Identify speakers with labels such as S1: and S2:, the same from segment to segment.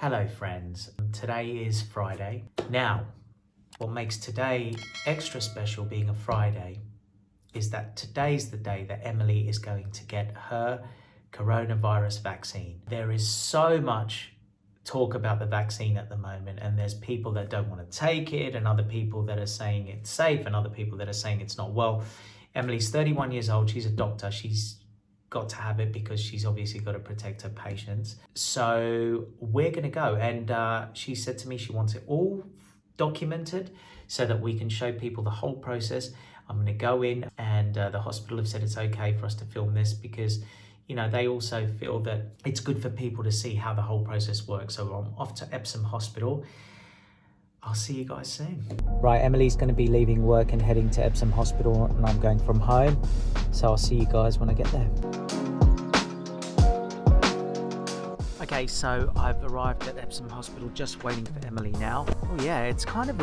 S1: Hello friends, today is Friday. Now, what makes today extra special being a Friday is that today's the day that Emily is going to get her coronavirus vaccine. There is so much talk about the vaccine at the moment, and there's people that don't want to take it and other people that are saying it's safe and other people that are saying it's not. Well, Emily's 31 years old, she's a doctor, she's got to have it because she's obviously got to protect her patients. So we're going to go, and she said to me she wants it all documented so that we can show people the whole process. I'm going to go in, and the hospital have said it's okay for us to film this because, you know, they also feel that it's good for people to see how the whole process works. So I'm off to Epsom Hospital. I'll see you guys soon. Right, Emily's going to be leaving work and heading to Epsom Hospital, and I'm going from home. So I'll see you guys when I get there. Okay, so I've arrived at Epsom Hospital, just waiting for Emily now. Oh yeah, it's kind of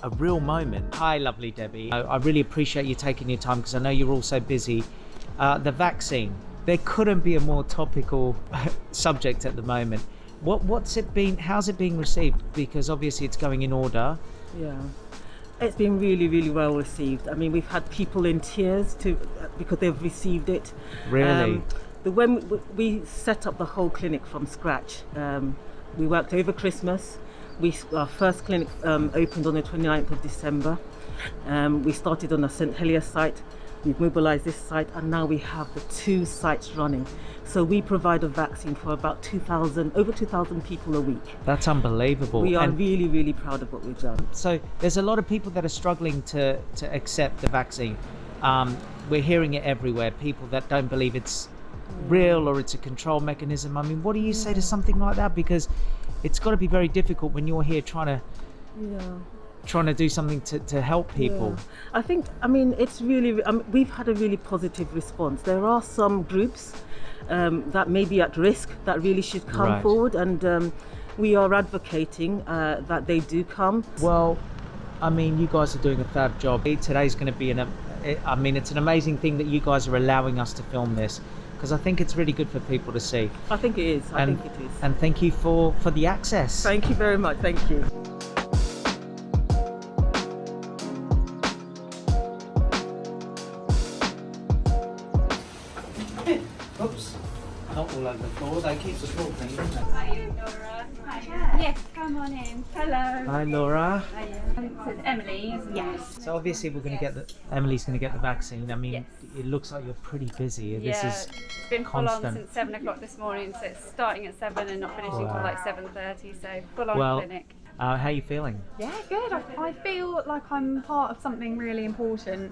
S1: a real moment. Hi, lovely Debbie. I really appreciate you taking your time because I know you're all so busy. The vaccine. There couldn't be a more topical subject at the moment. What's it been? How's it being received? Because obviously it's going in order.
S2: Yeah, it's been really, really well received. I mean, we've had people in tears because they've received it.
S1: Really?
S2: When we set up the whole clinic from scratch, we worked over Christmas. Our first clinic opened on the 29th of December. We started on a St Helier site. We've mobilised this site, and now we have the 2 sites running. So we provide a vaccine for about over 2,000 people a week.
S1: That's unbelievable.
S2: We are really, really proud of what we've done.
S1: So there's a lot of people that are struggling to accept the vaccine. We're hearing it everywhere. People that don't believe it's real or it's a control mechanism. I mean, what do you say to something like that? Because it's got to be very difficult when you're here trying to do something to help people.
S2: Yeah. I mean, it's really, we've had a really positive response. There are some groups that may be at risk that really should come forward, and we are advocating that they do come.
S1: Well, I mean, you guys are doing a fab job. Today's going to be it's an amazing thing that you guys are allowing us to film this, because I think it's really good for people to see.
S2: I think it is. I think it is.
S1: And thank you for the access.
S2: Thank you very much. Thank you.
S1: Oops. Not all over the floor. They keep the floor clean, don't they?
S3: Hi, Laura. Yes, come on in. Hello.
S1: Hi, Laura.
S3: So it's Emily, isn't it? Yes.
S1: So obviously we're going to get Emily's going to get the vaccine. I mean,
S3: Yes.
S1: It looks like you're pretty busy. This is
S3: it's been full
S1: constant.
S3: on since 7 o'clock this morning, so it's starting at 7 and not finishing till like 7:30, so full on clinic.
S1: How are you feeling?
S3: Yeah, good. I feel like I'm part of something really important,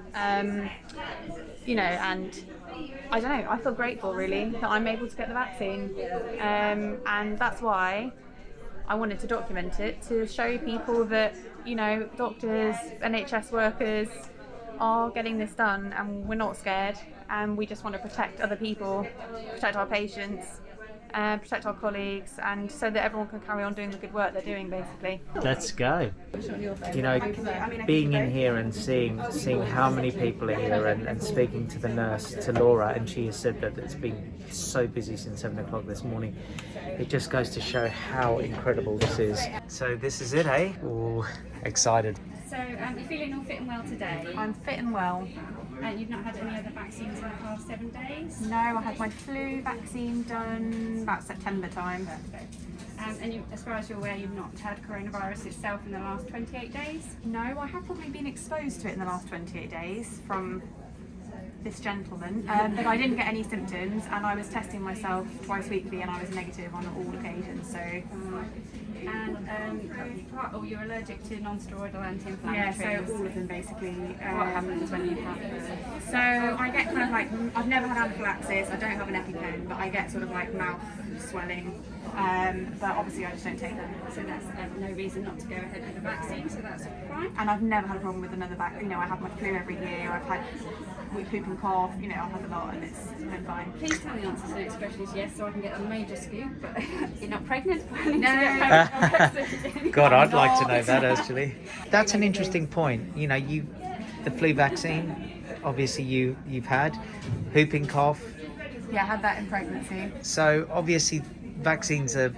S3: you know, and I don't know, I feel grateful really that I'm able to get the vaccine, and that's why I wanted to document it, to show people that, you know, doctors, NHS workers are getting this done, and we're not scared, and we just want to protect other people, protect our patients, protect our colleagues, and so that everyone can carry on doing the good work they're doing, basically.
S1: Let's go. You know, being in here and seeing how many people are here, and speaking to the nurse, to Laura, and she has said that it's been so busy since 7 o'clock this morning. It just goes to show how incredible this is. So this is it, eh? Ooh, excited.
S4: So you're feeling all fit and well today?
S3: I'm fit and well.
S4: And you've not had any other vaccines in the past 7 days?
S3: No, I had my flu vaccine done about September time.
S4: Perfect. And you, as far as you're aware, you've not had coronavirus itself in the last 28 days?
S3: No, I have probably been exposed to it in the last 28 days from this gentleman, but I didn't get any symptoms, and I was testing myself twice weekly, and I was negative on all occasions. So,
S4: you're allergic to non-steroidal anti-inflammatories?
S3: yeah, so all of them basically. What happens when you have? So I get kind of like, I've never had anaphylaxis. I don't have an EpiPen, but I get sort of like mouth swelling. But obviously I just don't take them.
S4: So that's no reason not to go ahead with the vaccine, so that's fine.
S3: And I've never had a problem with another vaccine. You know, I have my flu every year. I've had whooping cough. You know, I've had a lot, and it's been fine.
S4: Please tell the answer to the next question is yes, so I can get a major scoop. But you're not pregnant?
S3: No.
S1: God, I'd like to know that actually. That's an interesting point. You know, the flu vaccine, obviously you've had whooping cough.
S3: Yeah, I had that in pregnancy.
S1: So obviously vaccines are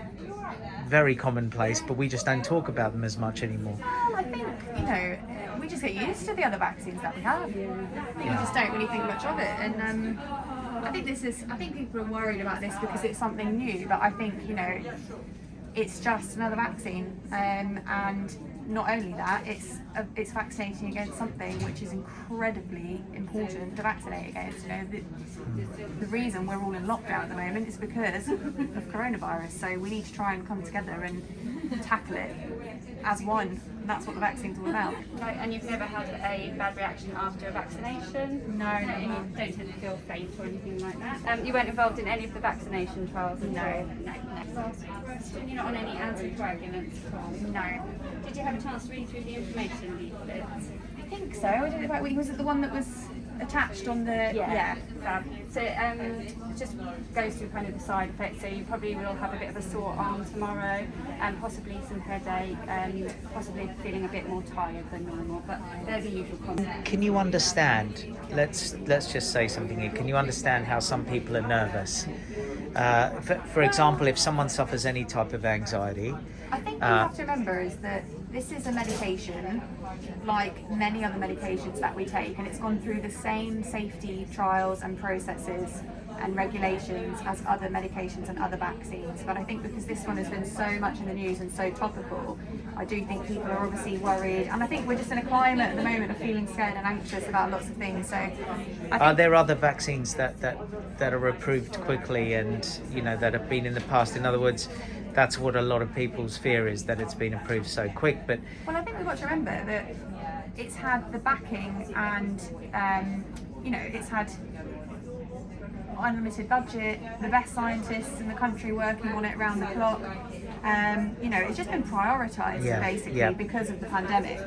S1: very commonplace, but we just don't talk about them as much anymore.
S3: Well, I think, you know, we just get used to the other vaccines that we have. I think we just don't really think much of it. And I think people are worried about this because it's something new, but I think, you know, it's just another vaccine. And not only that, it's vaccinating against something which is incredibly important to vaccinate against. You know, the reason we're all in lockdown at the moment is because of coronavirus. So we need to try and come together and tackle it as one. That's what the vaccine's all about.
S4: Right, and you've never had a bad reaction after a vaccination?
S3: No,
S4: You don't tend to feel faint or anything like that? You weren't involved in any of the vaccination trials? No. Last question, you're not on any anticoagulants?
S3: No.
S4: Did you have a chance to read through the information leaflet?
S3: I think so. I did it. Was it the one that was attached on the?
S4: Yeah. Fab. So it just goes through kind of the side effects. So you probably will have a bit of a sore arm tomorrow, and possibly some headache, possibly feeling a bit more tired than normal. But they're the usual causes.
S1: Can you understand? Let's just say something here. Can you understand how some people are nervous? For example, if someone suffers any type of anxiety.
S3: I think what you have to remember is that this is a medication like many other medications that we take, and it's gone through the same safety trials and processes and regulations as other medications and other vaccines. But I think because this one has been so much in the news and so topical, I do think people are obviously worried, and I think we're just in a climate at the moment of feeling scared and anxious about lots of things. So
S1: are there other vaccines that are approved quickly and, you know, that have been in the past? In other words, that's what a lot of people's fear is, that it's been approved so quick. But
S3: well, I think we've got to remember that it's had the backing and you know, it's had unlimited budget, the best scientists in the country working on it around the clock. You know, it's just been prioritised basically because of the pandemic,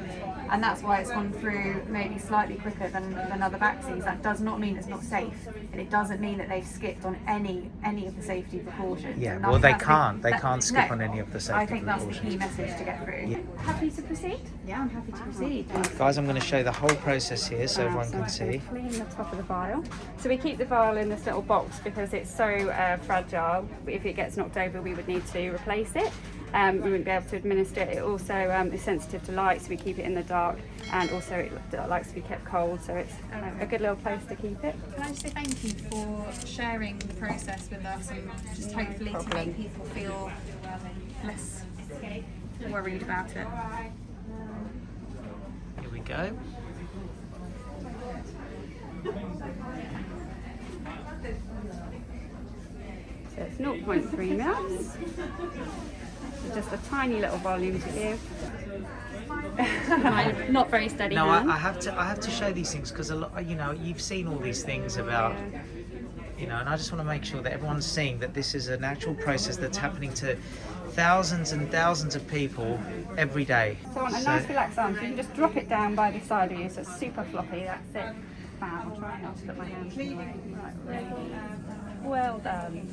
S3: and that's why it's gone through maybe slightly quicker than other vaccines. That does not mean it's not safe, and it doesn't mean that they've skipped on any of the safety precautions.
S1: Yeah, well, they can't skip on any of the safety
S3: I think
S1: precautions.
S3: that's the key message to get through.
S1: Yeah.
S4: Happy to proceed?
S3: Yeah, I'm happy to proceed.
S1: Guys, I'm going to show the whole process here so everyone can see.
S4: Clean the top of the vial. So we keep the vial in this little box because it's so fragile. If it gets knocked over, we would need to replace it. We wouldn't be able to administer it. It also is sensitive to light, so we keep it in the dark, and also it likes to be kept cold, so it's a good little place to keep it.
S3: Can I just say thank you for sharing the process with us, and just hopefully to make people feel less worried about it.
S1: Here we go.
S4: So it's 0.3 mils. Just a tiny little volume to give. Not very steady.
S1: No,
S4: hand.
S1: I have to show these things because a lot, you know, you've seen all these things about, you know, and I just want to make sure that everyone's seeing that this is an actual process that's happening to thousands and thousands of people every day.
S4: So I want a nice relaxed arm, so you can just drop it down by the side of you, so it's super floppy, that's it. Fab, I'll try not to put my hands in the way. Right, ready. Well done.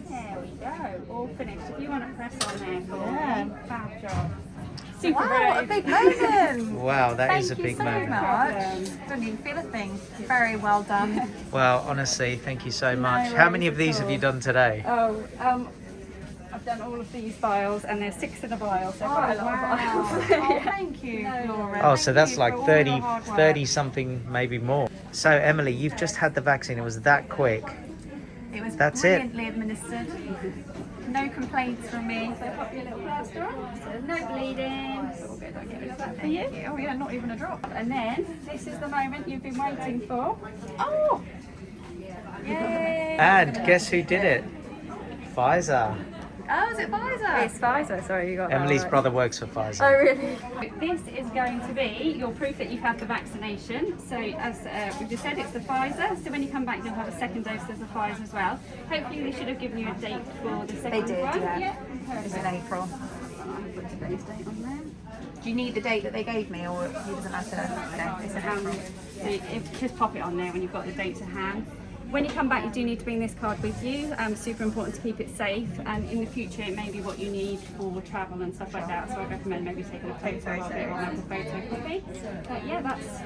S4: There we go, all finished. If you want to press on there for me, fab job. Super
S3: Wow, a
S4: brave.
S3: big moment!
S1: Wow, that is a
S3: Thank you
S1: big
S3: so
S1: moment.
S3: much. Don't even feel a thing. Very well done.
S1: Well, honestly, thank you so much.
S4: No
S1: How many of
S4: worries
S1: these
S4: at
S1: have you
S4: all.
S1: done today?
S4: Oh, I've done all of these vials, and there's 6 in a vial, so quite a lot of vials.
S3: Oh, thank you, Laura.
S1: Oh, so
S3: Thank
S1: that's
S3: you
S1: like
S3: for all
S1: 30,
S3: your hard work.
S1: 30 something, maybe more. So, Emily, you've just had the vaccine. It was that quick.
S3: It was
S1: That's it.
S3: brilliantly administered. No complaints from me.
S4: So pop your little plaster on, so no bleeding. It's all good, I'll get rid of that for you.
S3: Oh yeah, not even a drop.
S4: And then, this is the moment you've been waiting for.
S3: Oh! Yay!
S1: And guess who did it? Pfizer.
S3: Oh, is it Pfizer?
S4: It's Pfizer, sorry you got
S1: Emily's
S4: that right.
S1: brother works for Pfizer.
S4: Oh really? This is going to be your proof that you've had the vaccination. So as we just said, it's the Pfizer. So when you come back, you'll have a second dose of the Pfizer as well. Hopefully they should have given you a date for the second
S3: did,
S4: one.
S3: yeah.
S4: Perfect.
S3: It's in April.
S4: I'll put today's date on there.
S3: Do you need the date that they gave me, or it doesn't matter? Okay, it's in April.
S4: So just pop it on there when you've got the date to hand. When you come back, you do need to bring this card with you. Super important to keep it safe, and in the future it may be what you need for travel and stuff like that. So I recommend maybe taking a photo of it or have a photo copy. But yeah, that's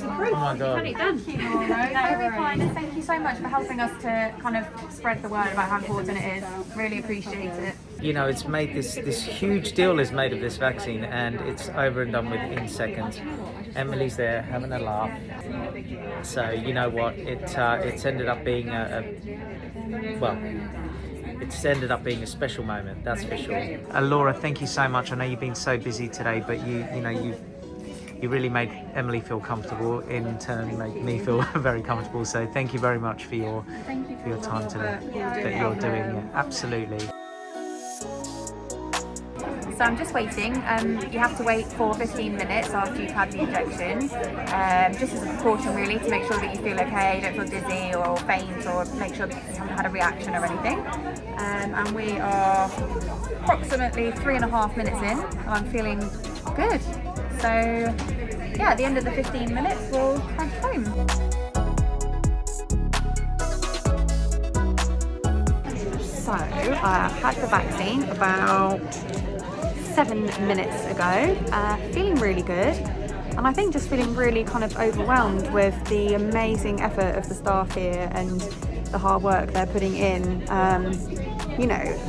S4: the proof.
S1: Oh my God.
S4: You've had it done.
S3: Thank you, Laura. Very kind, and thank you so much for helping us to kind of spread the word about how important it is. Really appreciate it.
S1: You know, it's made this huge deal is made of this vaccine, and it's over and done with in seconds. Emily's there having a laugh. So you know what? It's ended up being it's ended up being a special moment. That's for sure. Laura, thank you so much. I know you've been so busy today, but you really made Emily feel comfortable. In turn, made me feel very comfortable. So thank you very much for your time today. That you're doing. Yeah, absolutely.
S3: So I'm just waiting. You have to wait for 15 minutes after you've had the injection, just as a precaution really, to make sure that you feel okay, don't feel dizzy or faint, or make sure that you haven't had a reaction or anything. And we are approximately 3.5 minutes in, and I'm feeling good. So yeah, at the end of the 15 minutes we'll head home. So I had the vaccine about 7 minutes ago, feeling really good, and I think just feeling really kind of overwhelmed with the amazing effort of the staff here and the hard work they're putting in, you know,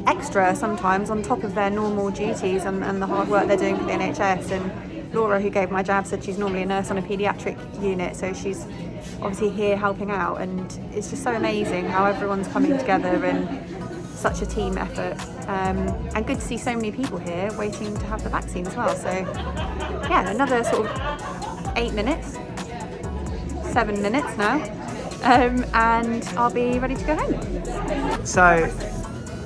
S3: extra sometimes on top of their normal duties and the hard work they're doing for the NHS. And Laura, who gave my jab, said she's normally a nurse on a paediatric unit, so she's obviously here helping out, and it's just so amazing how everyone's coming together and such a team effort, and good to see so many people here waiting to have the vaccine as well. So yeah, another sort of 8 minutes, 7 minutes now, and I'll be ready to go home.
S1: So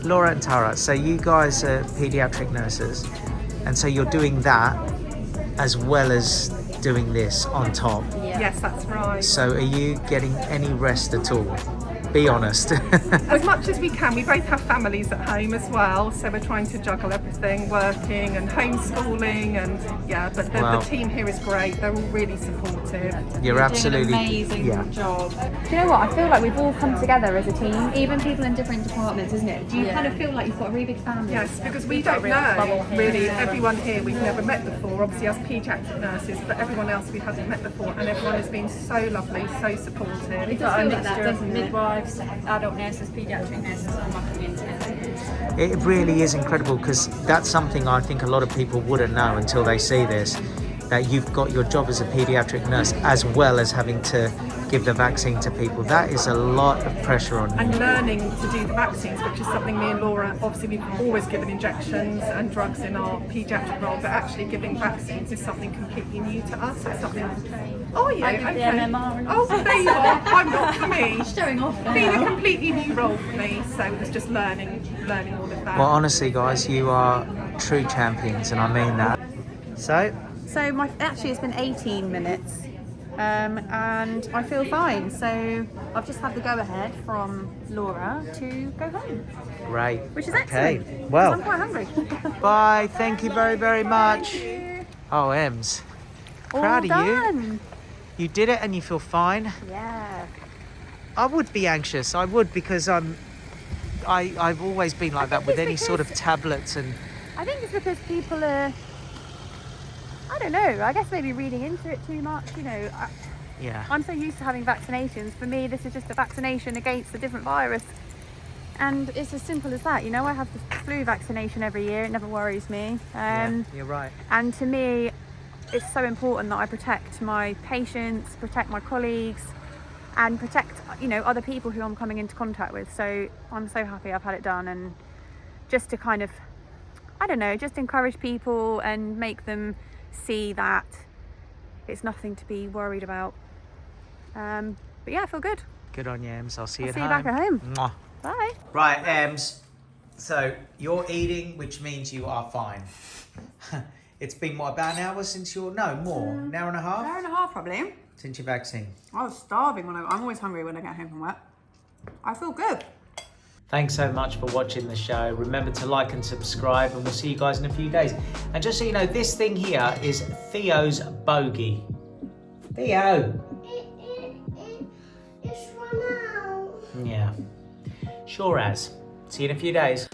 S1: Laura and Tara, so you guys are paediatric nurses, and so you're doing that as well as doing this on top.
S5: Yes, that's right.
S1: So are you getting any rest at all? Be honest.
S5: As much as we can. We both have families at home as well, so we're trying to juggle everything, working and homeschooling, and yeah, but the team here is great. They're all really supportive.
S1: You're absolutely
S3: doing an amazing job. Do you know what? I feel like we've all come together as a team, even people in different departments, isn't it? Do you kind of feel like you've got a really big family?
S5: Yes, because we don't know really everyone here we've never met before, obviously as paediatric nurses, but everyone else we haven't met before, and everyone has been so lovely, so supportive.
S4: We've got a mixture of midwives, adult nurses, paediatric nurses, and my community.
S1: It really is incredible, because that's something I think a lot of people wouldn't know until they see this, that you've got your job as a paediatric nurse as well as having to give the vaccine to people. That is a lot of pressure on you.
S5: And learning to do the vaccines, which is something me and Laura, obviously we've always given injections and drugs in our paediatric role, but actually giving vaccines is something completely new to us. It's something. Oh yeah,
S4: I did the MMR and
S5: oh, there you are. I'm not for me.
S4: Showing off.
S5: Been a completely new role for me, so it was just learning all of that.
S1: Well, honestly, guys, you are true champions, and I mean that. So
S3: Actually it's been 18 minutes, and I feel fine. So I've just had the go-ahead from Laura to go home,
S1: great.
S3: which is excellent.
S1: Okay. Well,
S3: I'm quite hungry.
S1: bye. Thank you very, very much. Oh, Ems, proud
S3: All
S1: of you.
S3: done.
S1: You did it, and you feel fine.
S3: Yeah.
S1: I would be anxious. I would, because I've always been like that with any sort of tablets, and
S3: I think it's because people are, I don't know, I guess maybe reading into it too much, you know.
S1: yeah.
S3: I'm so used to having vaccinations. For me, this is just a vaccination against a different virus. And it's as simple as that, you know. I have the flu vaccination every year, it never worries me.
S1: Yeah, you're right.
S3: And to me, it's so important that I protect my patients, protect my colleagues, and protect, you know, other people who I'm coming into contact with. So I'm so happy I've had it done, and just to kind of, I don't know, just encourage people and make them see that it's nothing to be worried about. But yeah, I feel good.
S1: Good on you, Ems. I'll see you
S3: I'll
S1: at
S3: see you
S1: home.
S3: back at home.
S1: Mwah.
S3: Bye.
S1: Right, Ems. So you're eating, which means you are fine. It's been what, about an hour since you're more, an hour and a half?
S6: An hour and a half probably.
S1: Since your vaccine.
S6: I was starving I'm always hungry when I get home from work. I feel good.
S1: Thanks so much for watching the show. Remember to like and subscribe, and we'll see you guys in a few days. And just so you know, this thing here is Theo's bogey. Theo!
S7: It's one
S1: Sure as. See you in a few days.